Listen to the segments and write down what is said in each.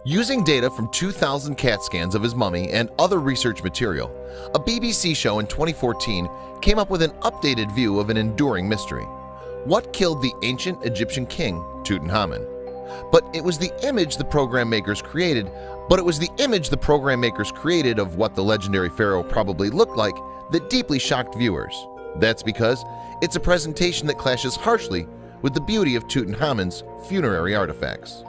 Using data from 2,000 CAT scans of his mummy and other research material, a BBC show in 2014 came up with an updated view of an enduring mystery. What killed the ancient Egyptian king, Tutankhamun? But it was the image the program makers created of what the legendary pharaoh probably looked like that deeply shocked viewers. That's because it's a presentation that clashes harshly with the beauty of Tutankhamun's funerary artifacts.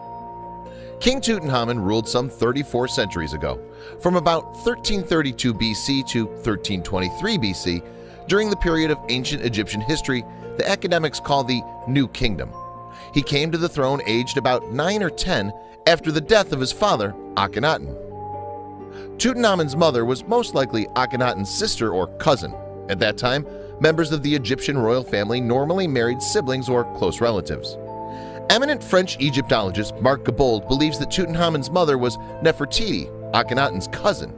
King Tutankhamun ruled some 34 centuries ago, from about 1332 BC to 1323 BC, during the period of ancient Egyptian history the academics call the New Kingdom. He came to the throne aged about 9 or 10 after the death of his father, Akhenaten. Tutankhamun's mother was most likely Akhenaten's sister or cousin. At that time, members of the Egyptian royal family normally married siblings or close relatives. Eminent French Egyptologist Marc Gabold believes that Tutankhamun's mother was Nefertiti, Akhenaten's cousin.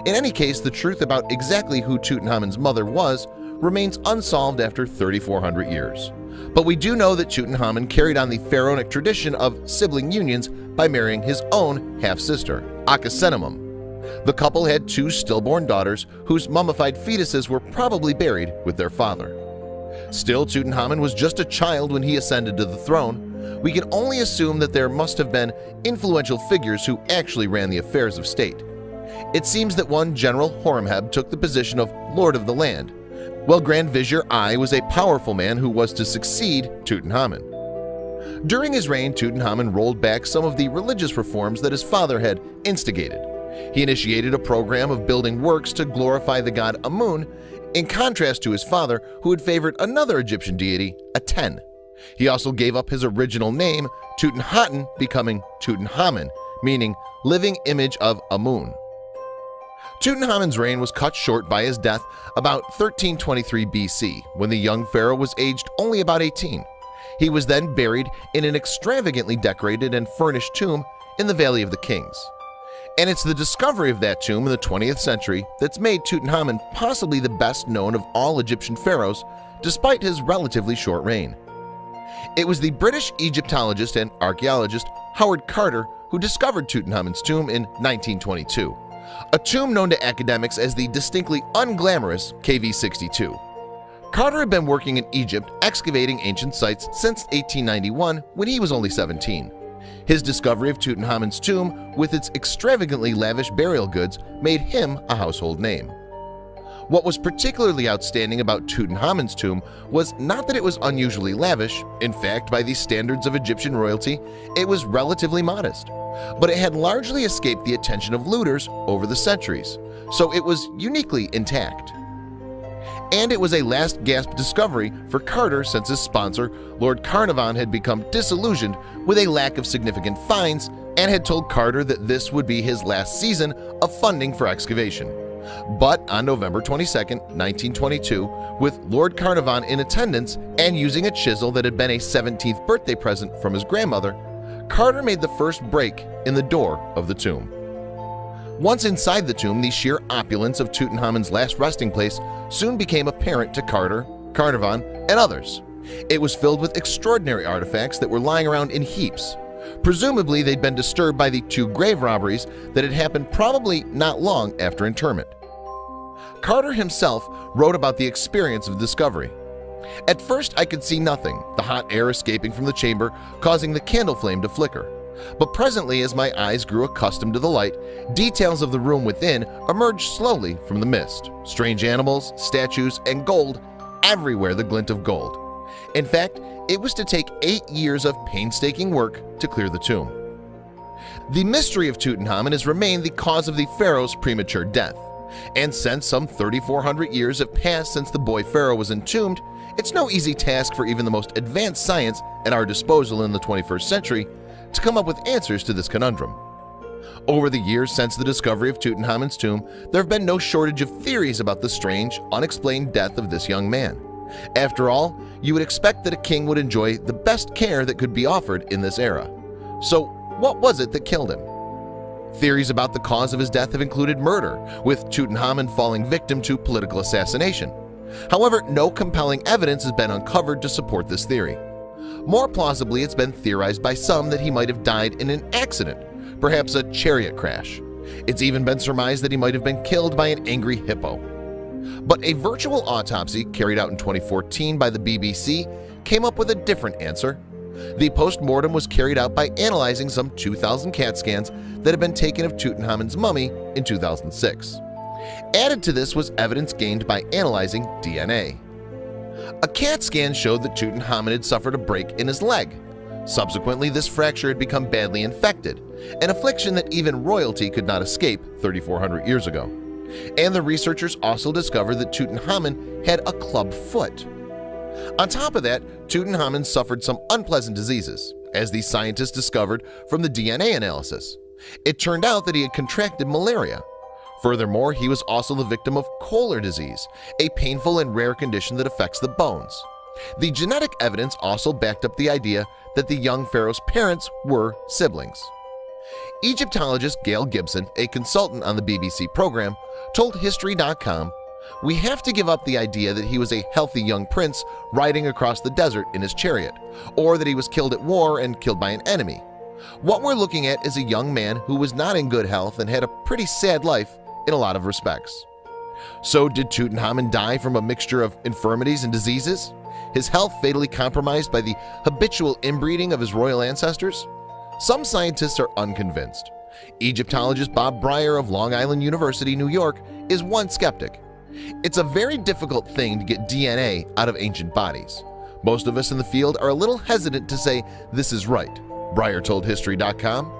In any case, the truth about exactly who Tutankhamun's mother was remains unsolved after 3,400 years. But we do know that Tutankhamun carried on the pharaonic tradition of sibling unions by marrying his own half-sister, Akhsenemum. The couple had 2 stillborn daughters whose mummified fetuses were probably buried with their father. Still, Tutankhamun was just a child when he ascended to the throne. We can only assume that there must have been influential figures who actually ran the affairs of state. It seems that one General Horemheb took the position of Lord of the Land, while Grand Vizier I was a powerful man who was to succeed Tutankhamun. During his reign, Tutankhamun rolled back some of the religious reforms that his father had instigated. He initiated a program of building works to glorify the god Amun, in contrast to his father, who had favored another Egyptian deity, Aten. He also gave up his original name, Tutanhaten, becoming Tutankhamun, meaning living image of Amun. Tutankhamun's reign was cut short by his death about 1323 BC, when the young pharaoh was aged only about 18. He was then buried in an extravagantly decorated and furnished tomb in the Valley of the Kings. And it's the discovery of that tomb in the 20th century that's made Tutankhamun possibly the best known of all Egyptian pharaohs, despite his relatively short reign. It was the British Egyptologist and archaeologist Howard Carter who discovered Tutankhamun's tomb in 1922, a tomb known to academics as the distinctly unglamorous KV62. Carter had been working in Egypt excavating ancient sites since 1891 when he was only 17. His discovery of Tutankhamun's tomb with its extravagantly lavish burial goods made him a household name. What was particularly outstanding about Tutankhamun's tomb was not that it was unusually lavish. In fact, by the standards of Egyptian royalty, it was relatively modest. But it had largely escaped the attention of looters over the centuries, so it was uniquely intact. And it was a last-gasp discovery for Carter since his sponsor, Lord Carnarvon, had become disillusioned with a lack of significant finds and had told Carter that this would be his last season of funding for excavation. But on November 22, 1922, with Lord Carnarvon in attendance and using a chisel that had been a 17th birthday present from his grandmother, Carter made the first break in the door of the tomb. Once inside the tomb, the sheer opulence of Tutankhamun's last resting place soon became apparent to Carter, Carnarvon, and others. It was filled with extraordinary artifacts that were lying around in heaps. Presumably, they'd been disturbed by the 2 grave robberies that had happened probably not long after interment. Carter himself wrote about the experience of discovery. At first, I could see nothing, the hot air escaping from the chamber causing the candle flame to flicker. But presently, as my eyes grew accustomed to the light, details of the room within emerged slowly from the mist. Strange animals, statues, and gold, everywhere the glint of gold. In fact, it was to take 8 years of painstaking work to clear the tomb. The mystery of Tutankhamun has remained the cause of the pharaoh's premature death. And since some 3,400 years have passed since the boy pharaoh was entombed, it's no easy task for even the most advanced science at our disposal in the 21st century to come up with answers to this conundrum. Over the years since the discovery of Tutankhamun's tomb, there have been no shortage of theories about the strange, unexplained death of this young man. After all, you would expect that a king would enjoy the best care that could be offered in this era. So, what was it that killed him? Theories about the cause of his death have included murder, with Tutankhamun falling victim to political assassination. However, no compelling evidence has been uncovered to support this theory. More plausibly, it's been theorized by some that he might have died in an accident, perhaps a chariot crash. It's even been surmised that he might have been killed by an angry hippo. But a virtual autopsy carried out in 2014 by the BBC came up with a different answer. The post-mortem was carried out by analyzing some 2,000 CAT scans that had been taken of Tutankhamun's mummy in 2006. Added to this was evidence gained by analyzing DNA. A CAT scan showed that Tutankhamun had suffered a break in his leg. Subsequently, this fracture had become badly infected, an affliction that even royalty could not escape 3,400 years ago. And the researchers also discovered that Tutankhamun had a club foot. On top of that, Tutankhamun suffered some unpleasant diseases, as these scientists discovered from the DNA analysis. It turned out that he had contracted malaria. Furthermore, he was also the victim of Kohler disease, a painful and rare condition that affects the bones. The genetic evidence also backed up the idea that the young pharaoh's parents were siblings. Egyptologist Gail Gibson, a consultant on the BBC program, told History.com, "We have to give up the idea that he was a healthy young prince riding across the desert in his chariot, or that he was killed at war and killed by an enemy. What we're looking at is a young man who was not in good health and had a pretty sad life in a lot of respects." So did Tutankhamun die from a mixture of infirmities and diseases? His health fatally compromised by the habitual inbreeding of his royal ancestors? Some scientists are unconvinced. Egyptologist Bob Breyer of Long Island University, New York, is one skeptic. It's a very difficult thing to get DNA out of ancient bodies. Most of us in the field are a little hesitant to say this is right, Breyer told History.com.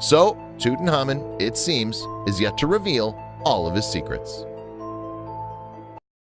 So, Tutankhamun, it seems, is yet to reveal all of his secrets.